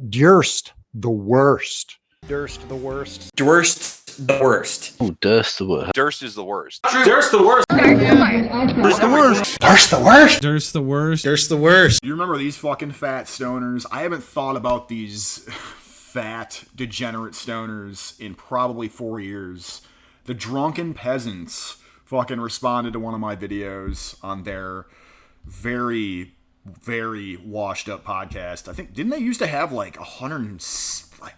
Durst, the worst. Durst, the worst. Durst, the worst. Oh, Durst, the worst. Durst is the worst. Durst, the worst. Durst, the worst. Durst, the worst. Durst, the worst. Durst, the worst. You remember these fucking fat stoners? I haven't thought about these fat, degenerate stoners in probably 4 years. The Drunken Peasants fucking responded to one of my videos on their very, very washed up podcast. I think, didn't they used to have like 100?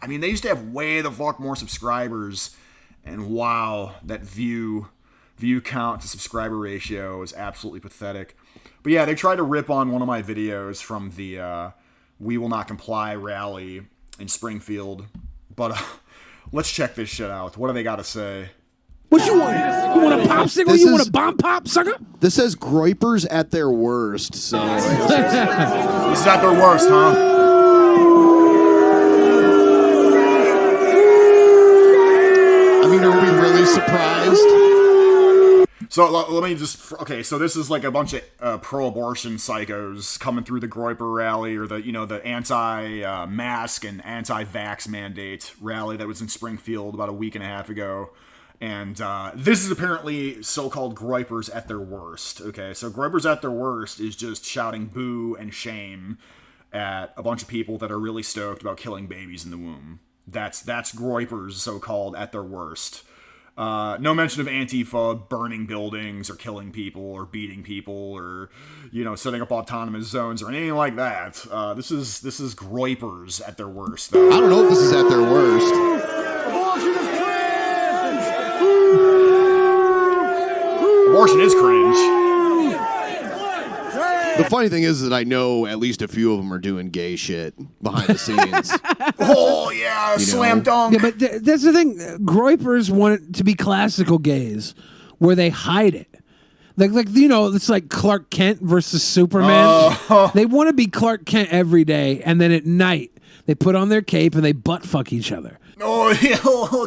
I mean, they used to have way the fuck more subscribers. And wow, that view count to subscriber ratio is absolutely pathetic. But yeah, they tried to rip on one of my videos from the We Will Not Comply rally in Springfield. But let's check this shit out. What do they got to say? What you want? You want a popsicle? You want a bomb pop, sucker? This says Groypers at their worst. So This is at their worst, huh? I mean, are we really surprised? So let me just, okay, so this is like a bunch of pro-abortion psychos coming through the Groyper rally, or the anti-mask and anti-vax mandate rally that was in Springfield about a week and a half ago. And this is apparently so-called Groypers at their worst. Okay, so Groypers at their worst is just shouting boo and shame at a bunch of people that are really stoked about killing babies in the womb. That's Groypers so-called at their worst. No mention of Antifa burning buildings or killing people or beating people or, setting up autonomous zones or anything like that. This is Groypers at their worst, though. I don't know if this is at their worst. Abortion is cringe. The funny thing is that I know at least a few of them are doing gay shit behind the scenes. Oh, yeah, slam dunk. Yeah, but that's the thing. Groypers want it to be classical gays, where they hide it. It's like Clark Kent versus Superman. They want to be Clark Kent every day, and then at night, they put on their cape and they butt fuck each other. Oh, yeah,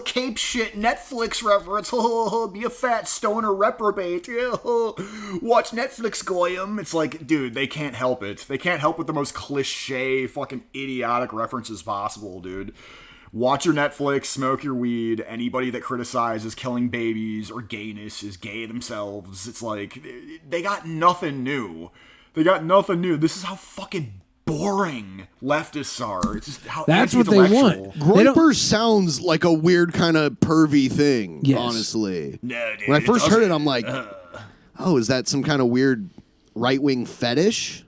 cape shit, Netflix reference. Be a fat stoner reprobate. Watch Netflix, Goyim. It's like, dude, they can't help it. They can't help with the most cliche, fucking idiotic references possible, dude. Watch your Netflix, smoke your weed. Anybody that criticizes killing babies or gayness is gay themselves. It's like, they got nothing new. This is how fucking boring leftists are. It's just how that's what they want. Groypers sounds like a weird kind of pervy thing, yes. Honestly. No, dude, when I first heard it, I'm like, oh, is that some kind of weird right-wing fetish?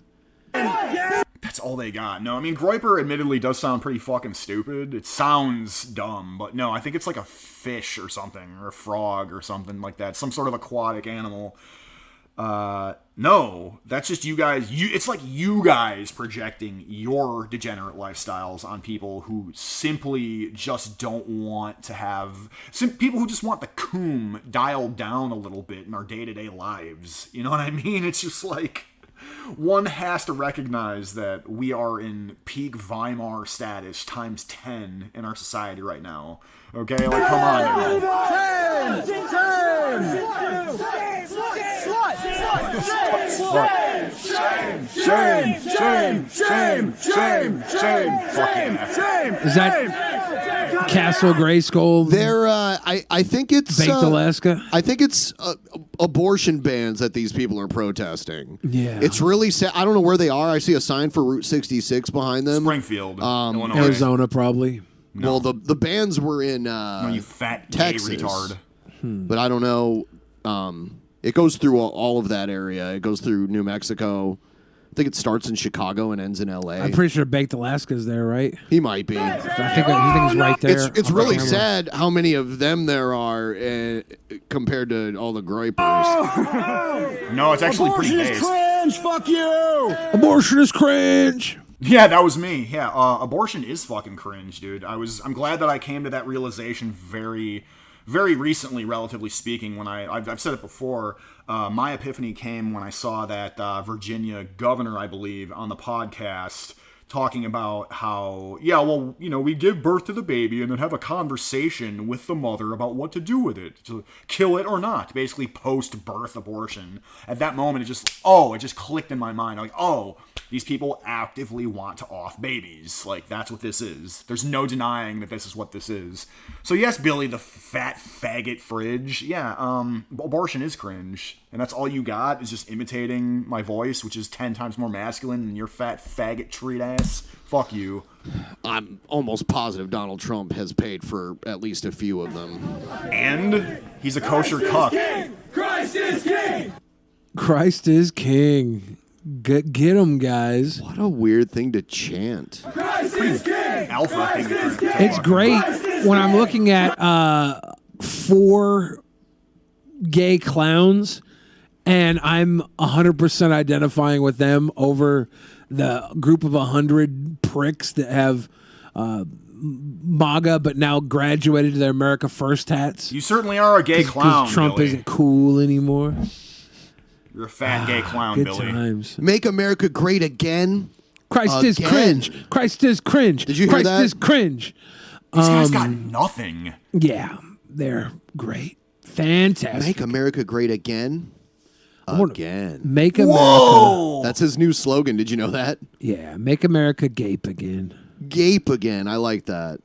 That's all they got. No, I mean, Groyper admittedly does sound pretty fucking stupid. It sounds dumb, but no, I think it's like a fish or something, or a frog or something like that. Some sort of aquatic animal. No, that's just you guys. It's like you guys projecting your degenerate lifestyles on people who simply just don't want to have. People who just want the coom dialed down a little bit in our day-to-day lives. You know what I mean? It's just like, one has to recognize that we are in peak Weimar status times 10 in our society right now. Okay, like, come on now. Shame. Fuck yeah. Is that Castle Grayskull? They're, I think it's Baked Alaska. I think it's abortion bans that these people are protesting. Yeah, it's really sad. I don't know where they are. I see a sign for Route 66 behind them. Springfield, Illinois. Arizona, probably. No. Well, the bans were in you fat Texas, gay retard. But I don't know. It goes through all of that area. It goes through New Mexico. I think it starts in Chicago and ends in L.A. I'm pretty sure Baked Alaska's there, right? He might be. I think he's right there. It's really sad how many of them there are compared to all the Groypers. No, it's actually pretty base. Cringe, fuck you! Abortion is cringe! Yeah, that was me. Yeah, abortion is fucking cringe, dude. I'm glad that I came to that realization very, very recently, relatively speaking. When I've said it before, my epiphany came when I saw that Virginia governor, I believe, on the podcast talking about how, we give birth to the baby and then have a conversation with the mother about what to do with it, to kill it or not, basically post-birth abortion. At that moment, it just clicked in my mind. I'm like, oh, These people actively want to off babies. Like, that's what this is. There's no denying that this is what this is. So yes, Billy, the fat faggot fridge. Yeah, abortion is cringe. And that's all you got is just imitating my voice, which is 10 times more masculine than your fat faggot treat ass. Fuck you. I'm almost positive Donald Trump has paid for at least a few of them. And he's a kosher cuck. Christ is king! Christ is king. Get him, guys. What a weird thing to chant. Christ is king! Alpha thing to do. It's great when I'm looking at 4 gay clowns and I'm 100% identifying with them over the group of 100 pricks that have MAGA but now graduated to their America First hats. You certainly are a gay clown, Trump Billy. isn't cool anymore. You're a fat gay clown, Good Billy. times. Make America great again. Christ is Again. cringe. Christ is cringe. Did you hear Christ that? is cringe. These guys got nothing. Yeah, they're great. Fantastic. Make America great again. Again. Make America. Whoa! That's his new slogan. Did you know that? Yeah, make America gape again. Gape again. I like that.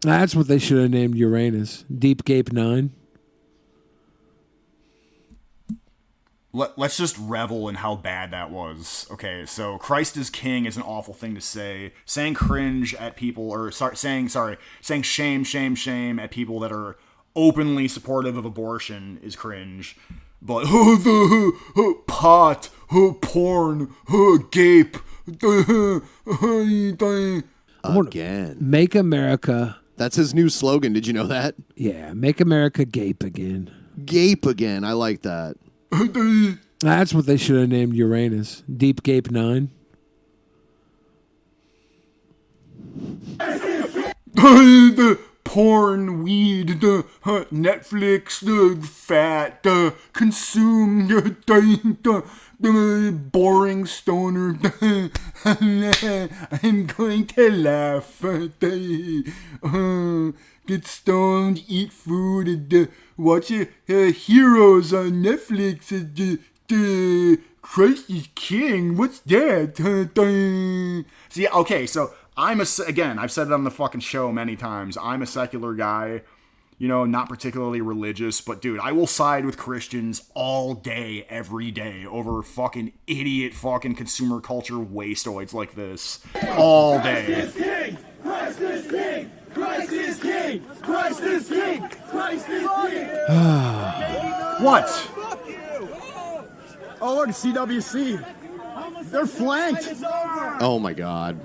That's what they should have named Uranus. Deep Gape 9. Let's just revel in how bad that was. Okay, so Christ is king is an awful thing to say. Saying cringe at people, or saying shame, shame, shame at people that are openly supportive of abortion is cringe. But pot, porn, gape, Again. Make America. That's his new slogan. Did you know that? Yeah, make America gape again. Gape again. I like that. That's what they should have named Uranus. Deep Gape 9. Porn, weed, Netflix, fat, consume, boring stoner. I'm going to laugh. Get stoned, eat food, watch heroes on Netflix. Christ is king. What's that? See, okay, so again, I've said it on the fucking show many times. I'm a secular guy, not particularly religious, but dude, I will side with Christians all day, every day over fucking idiot fucking consumer culture wastoids like this. All day. Christ is king! Christ is king! Christ is king! Christ is king! What? Oh, look, CWC. They're flanked. Oh my God.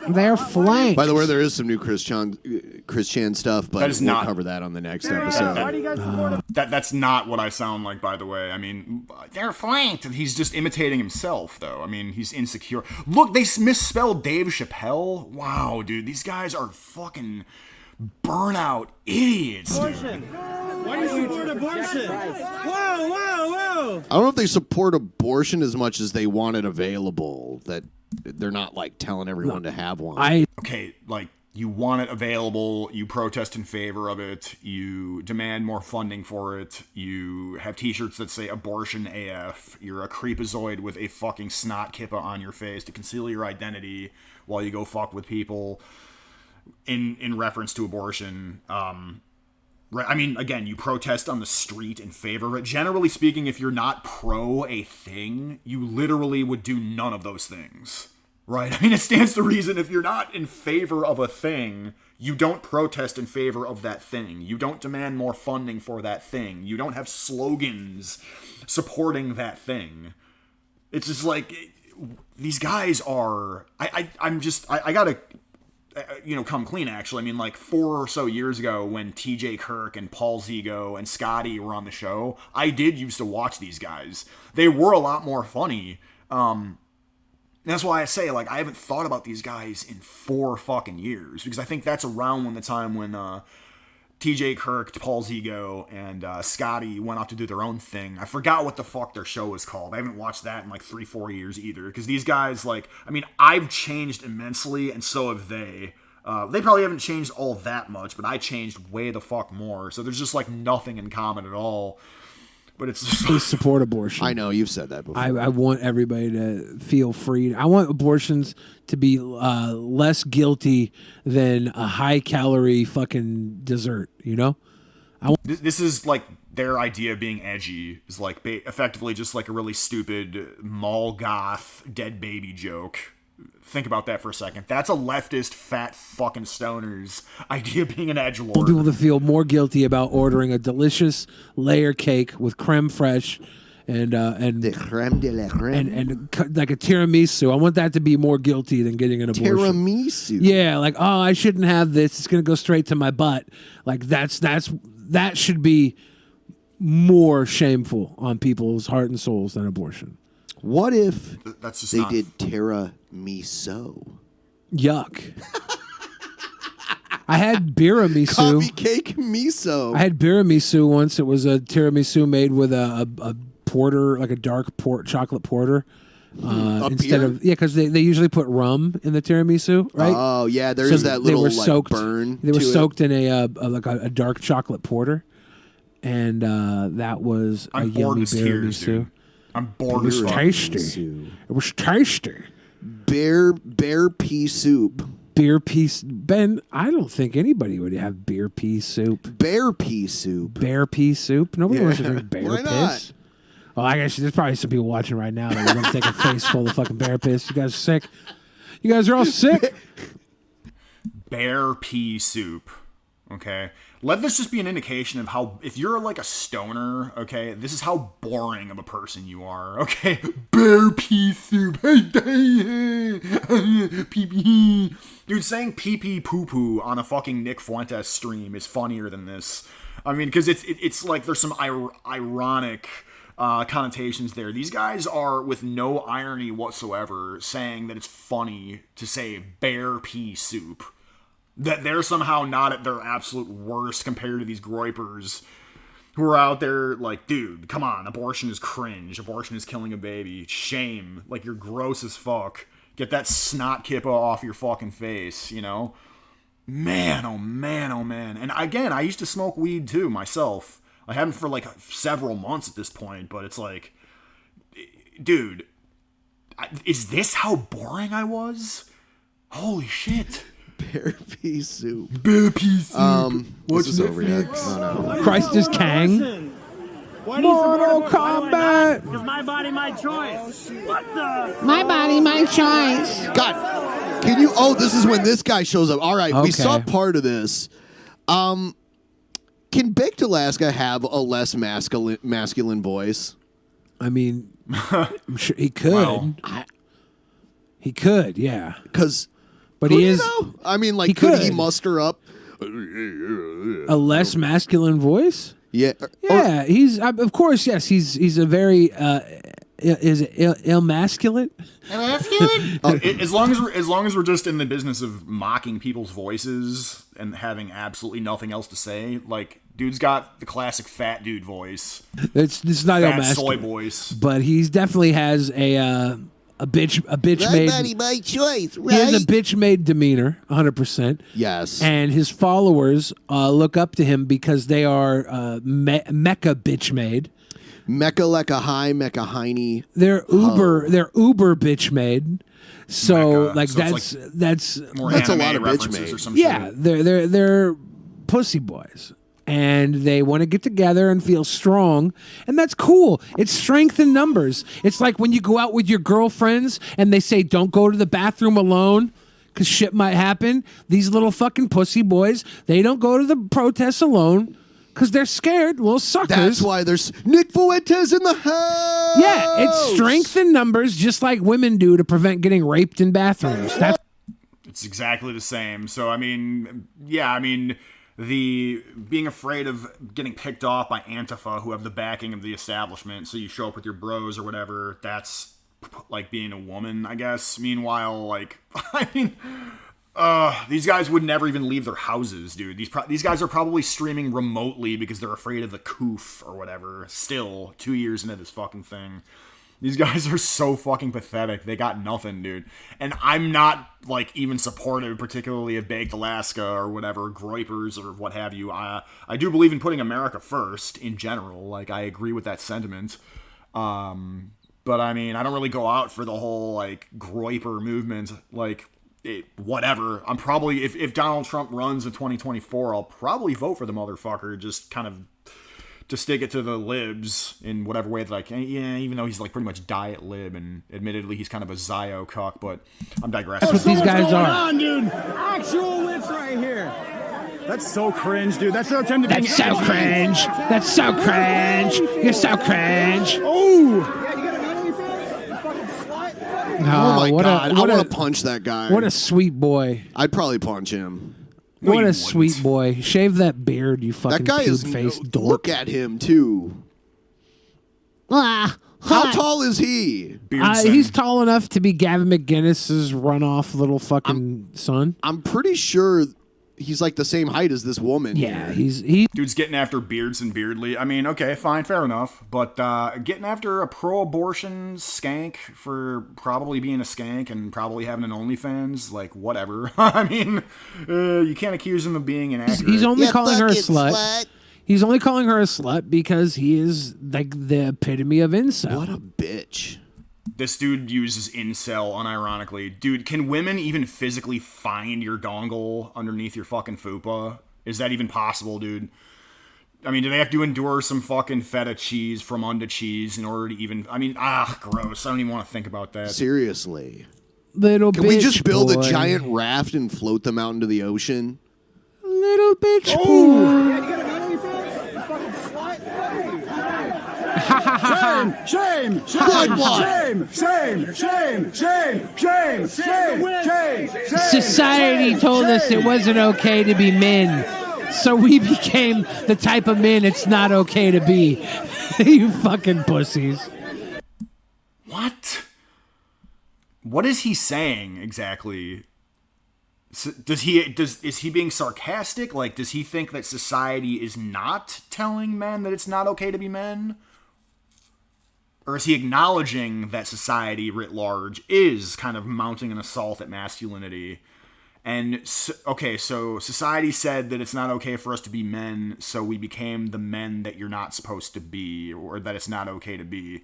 They're flanked. By the way, there is some new Christian stuff, but That is we'll not- cover that on the next episode. That's not what I sound like, by the way. I mean, they're flanked. He's just imitating himself, though. I mean, he's insecure. Look, they misspelled Dave Chappelle. Wow, dude, these guys are fucking burnout idiots, dude. Why do you support abortion? Whoa, whoa, whoa! I don't know if they support abortion as much as they want it available. That they're not like telling everyone to have one. Okay, like, you want it available, you protest in favor of it, you demand more funding for it, you have t-shirts that say abortion AF, you're a creepazoid with a fucking snot kippa on your face to conceal your identity while you go fuck with people in reference to abortion. Right, I mean, again, you protest on the street in favor of it. Generally speaking, if you're not pro a thing, you literally would do none of those things. Right? I mean, it stands to reason if you're not in favor of a thing, you don't protest in favor of that thing. You don't demand more funding for that thing. You don't have slogans supporting that thing. It's just like, these guys are... I gotta... come clean, actually. I mean, like 4 or so years ago when TJ Kirk and Paul Zigo and Scotty were on the show, I did used to watch these guys. They were a lot more funny. That's why I say, like, I haven't thought about these guys in 4 fucking years, because I think that's around when the time when TJ Kirk, Paul Zigo, and Scotty went off to do their own thing. I forgot what the fuck their show was called. I haven't watched that in like 3-4 years either, because these guys, like, I mean, I've changed immensely, and so have they. They probably haven't changed all that much, but I changed way the fuck more, so there's just like nothing in common at all. But it's just Please support abortion. I know you've said that before. I want everybody to feel free. I want abortions to be less guilty than a high-calorie fucking dessert, you know? this is like their idea of being edgy is like effectively just like a really stupid mall goth dead baby joke. Think about that for a second. That's a leftist fat fucking stoner's idea of being an edgelord. People to feel more guilty about ordering a delicious layer cake with creme fraiche and the creme de la creme. and like a tiramisu. I want that to be more guilty than getting an abortion. Tiramisu. Yeah, like, oh, I shouldn't have this. It's gonna go straight to my butt. Like that should be more shameful on people's heart and souls than abortion. What if That's just they not... did tiramisu? Yuck. I had biramisu. Coffee cake miso. I had biramisu once. It was a tiramisu made with a porter, like a dark chocolate porter. Instead of because they usually put rum in the tiramisu, right? Oh yeah, there is that little like burn. They were to soaked in a dark chocolate porter, and that was I'm a bored yummy as tears, biramisu. dude. I'm bored It as was fuck. tasty. It was tasty. Bear pea soup. Beer pea. Ben, I don't think anybody would have beer pea soup. Bear pea soup. Bear pea soup. Nobody wants to drink bear Why piss. not? Well, I guess there's probably some people watching right now that are going to take a face full of fucking bear piss. You guys are sick. You guys are all sick. Bear pea soup. Okay. Let this just be an indication of how, if you're like a stoner, okay, this is how boring of a person you are, okay? Bear pea soup. Pee-pee. Dude, saying pee-pee poo-poo on a fucking Nick Fuentes stream is funnier than this. I mean, because it's like there's some ironic connotations there. These guys are, with no irony whatsoever, saying that it's funny to say bear pea soup. That they're somehow not at their absolute worst compared to these Groypers who are out there like, dude, come on, abortion is cringe. Abortion is killing a baby. Shame. Like, you're gross as fuck. Get that snot kippa off your fucking face, you know? Man, oh man, oh man. And again, I used to smoke weed too, myself. I haven't for like several months at this point, but it's like, dude, is this how boring I was? Holy shit. Bear pea soup. Bear pea soup. This is overreact. No. Christ is Kang. Mortal Kombat. Because my body, my choice. What the? My body, my choice. God, can you? Oh, this is when this guy shows up. All right, we Okay. saw part of this. Can Baked Alaska have a less masculine voice? I mean, I'm sure he could. Well, he could, yeah. Because, But he is I mean, like, he could he could. muster up? a less masculine voice. Yeah. Yeah, he's of course, yes. He's a very emasculate. as long as we're just in the business of mocking people's voices and having absolutely nothing else to say, like, dude's got the classic fat dude voice, It's not fat soy emasculate, voice. but he's definitely has a bitch made. my choice, He has a bitch made demeanor, 100%. Yes. And his followers look up to him because they are mecha bitch made. Mecca like a high, Mecca hiney. They're uber bitch made. So Mecha. like So it's that's More That's a anime lot of bitch references made. or some yeah, shit. they're pussy boys. And they want to get together and feel strong. And that's cool. It's strength in numbers. It's like when you go out with your girlfriends and they say, don't go to the bathroom alone because shit might happen. These little fucking pussy boys, they don't go to the protests alone because they're scared, little suckers. That's why there's Nick Fuentes in the house. Yeah, it's strength in numbers, just like women do to prevent getting raped in bathrooms. That's It's exactly the same. So, I mean, yeah, I mean, the being afraid of getting picked off by Antifa, who have the backing of the establishment, so you show up with your bros or whatever, that's like being a woman, I guess. Meanwhile, like, I mean, these guys would never even leave their houses, dude. These guys are probably streaming remotely because they're afraid of the coof or whatever, still, 2 years into this fucking thing. These guys are so fucking pathetic. They got nothing, dude. And I'm not, like, even supportive, particularly of Baked Alaska or whatever, Groypers or what have you. I do believe in putting America first in general. Like, I agree with that sentiment. But, I mean, I don't really go out for the whole, like, Groyper movement. Like, whatever. I'm probably, if Donald Trump runs in 2024, I'll probably vote for the motherfucker. Just kind of to stick it to the libs in whatever way that I can. Yeah, even though he's like pretty much diet lib, and admittedly he's kind of a Zio cuck, but I'm digressing. That's what these guys are. On, dude. Actual lips right here. That's so cringe, dude. That's so tempting. That's so cringe. That's so cringe. You're so cringe. Oh. Yeah, you got a medal, you fucking slut. No, Oh my what god, a, I what want a, to punch that guy. what a sweet boy. I'd probably punch him. No, What you a wouldn't. sweet boy. Shave that beard, you fucking That guy is puke-faced dork. Look at him too. How tall is he? Beardson. He's tall enough to be Gavin McGinnis's runoff little fucking son. I'm pretty sure he's like the same height as this woman. Yeah, he's Dude's getting after Beardson Beardly. I mean, okay, fine, fair enough. But getting after a pro-abortion skank for probably being a skank and probably having an OnlyFans, like, whatever. I mean, you can't accuse him of being inaccurate. he's only calling her a slut. He's only calling her a slut because he is like the epitome of incel. What a bitch. This dude uses incel unironically. Dude, can women even physically find your dongle underneath your fucking fupa? Is that even possible, dude? I mean, do they have to endure some fucking feta cheese from under cheese in order to even... I mean, gross. I don't even want to think about that. Seriously. Little Can bitch we just build boy. a giant raft and float them out into the ocean? Little bitch boy. Yeah, you got a medal, you fucking slut. Shame! Society told us it wasn't okay to be men, so we became the type of men it's not okay to be. You fucking pussies. What? What is he saying exactly? Is he being sarcastic? Like, does he think that society is not telling men that it's not okay to be men? Or is he acknowledging that society writ large is kind of mounting an assault at masculinity? And, so society said that it's not okay for us to be men, so we became the men that you're not supposed to be, or that it's not okay to be.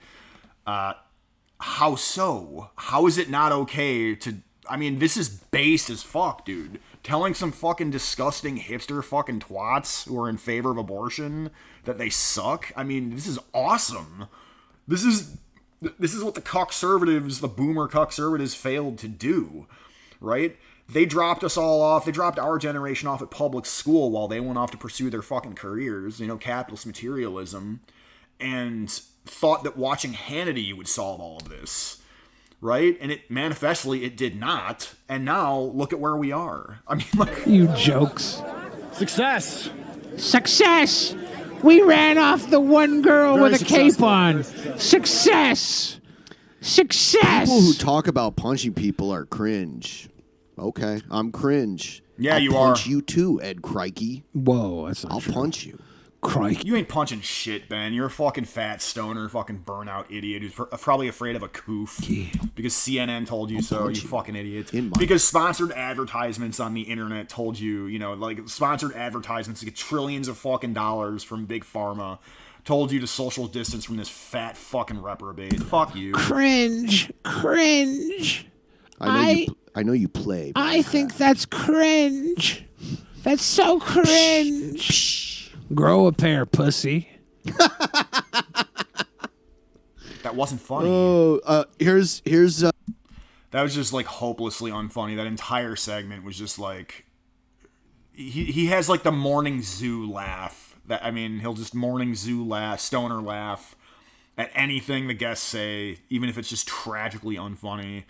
How so? How is it not okay to... I mean, this is based as fuck, dude. Telling some fucking disgusting hipster fucking twats who are in favor of abortion that they suck? I mean, this is awesome. This is what the cuckservatives, the boomer cuckservatives failed to do, right? They dropped us all off. They dropped our generation off at public school while they went off to pursue their fucking careers, capitalist materialism, and thought that watching Hannity would solve all of this, right? And it manifestly, it did not. And now, look at where we are. I mean, like... You jokes. Success! We ran off the one girl Very with a cape successful. on. Success! People who talk about punching people are cringe. Okay, I'm cringe. Yeah, I'll you punch are. you too, Ed Crikey. Whoa, that's not I'll true. punch you. Crikey. You ain't punching shit, Ben. You're a fucking fat stoner, fucking burnout idiot who's probably afraid of a coof. Because CNN told you so, you fucking idiot. Because sponsored advertisements on the internet told you, like sponsored advertisements to get trillions of fucking dollars from Big Pharma told you to social distance from this fat fucking reprobate. Fuck you. Cringe. I know you play. but I think that's cringe. That's so cringe. Grow a pair, pussy. That wasn't funny. Oh, here's That was just like hopelessly unfunny. That entire segment was just like he has like the morning zoo laugh. He'll just morning zoo laugh, stoner laugh at anything the guests say, even if it's just tragically unfunny.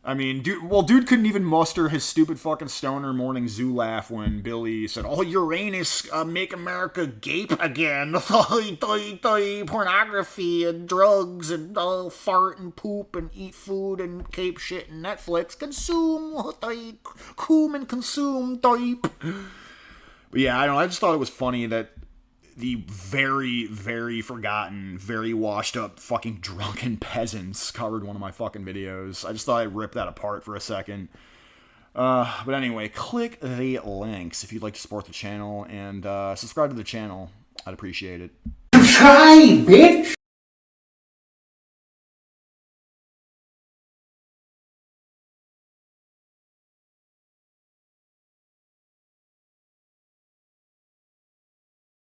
Dude couldn't even muster his stupid fucking stoner morning zoo laugh when Billy said, "Oh, Uranus, make America gape again. Pornography and drugs and fart and poop and eat food and cape shit and Netflix. Consume, coom and consume, type." But yeah, I just thought it was funny that the very, very forgotten, very washed up fucking Drunken Peasants covered one of my fucking videos. I just thought I'd rip that apart for a second. But anyway, click the links if you'd like to support the channel and subscribe to the channel. I'd appreciate it. Try, bitch!